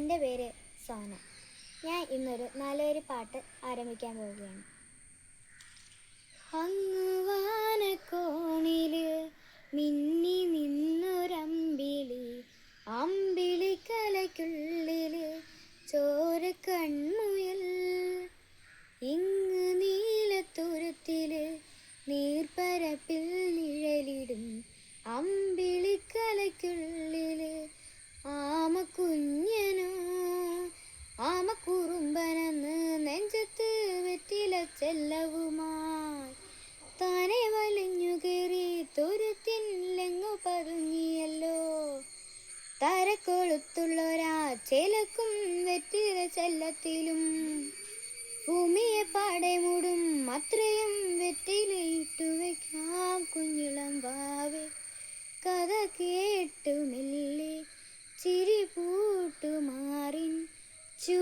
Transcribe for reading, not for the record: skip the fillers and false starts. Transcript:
എൻ്റെ പേര് സോന. ഞാൻ ഇന്നൊരു നല്ലൊരു പാട്ട് ആരംഭിക്കാൻ പോവുകയാണ്. അങ്ങ് വാനക്കോണില് മിന്നി നിന്നൊരമ്പിളി, അമ്പിളിക്കലയ്ക്കുള്ളില് ചോരക്കൺമുയൽ. ഇങ്ങ് നീലത്തുരുത്തില് നീർപ്പരപ്പിൽ നിഴലിടും അമ്പിളിക്കലയ്ക്കുള്ളില് ആമക്കുഞ്ഞനോ ആമക്കുറുമ്പനെന്ന് നെഞ്ചത്ത് വെറ്റില ചെല്ലവുമായി താനെ വലിഞ്ഞു കയറി തുരുത്തിലെങ്ങു പതുങ്ങിയല്ലോ. തരക്കൊളുത്തുള്ളൊരാ ചേലക്കും വെറ്റില ചെല്ലത്തിലും ഭൂമിയെ പാടെ മൂടും അത്രയും വെറ്റിലയിട്ടു വയ്ക്കാം കുഞ്ഞിളം വാവേ. കഥ കേട്ടു മെല്ലെ ചിരി പൂട്ടുമാറിൻ ചൂ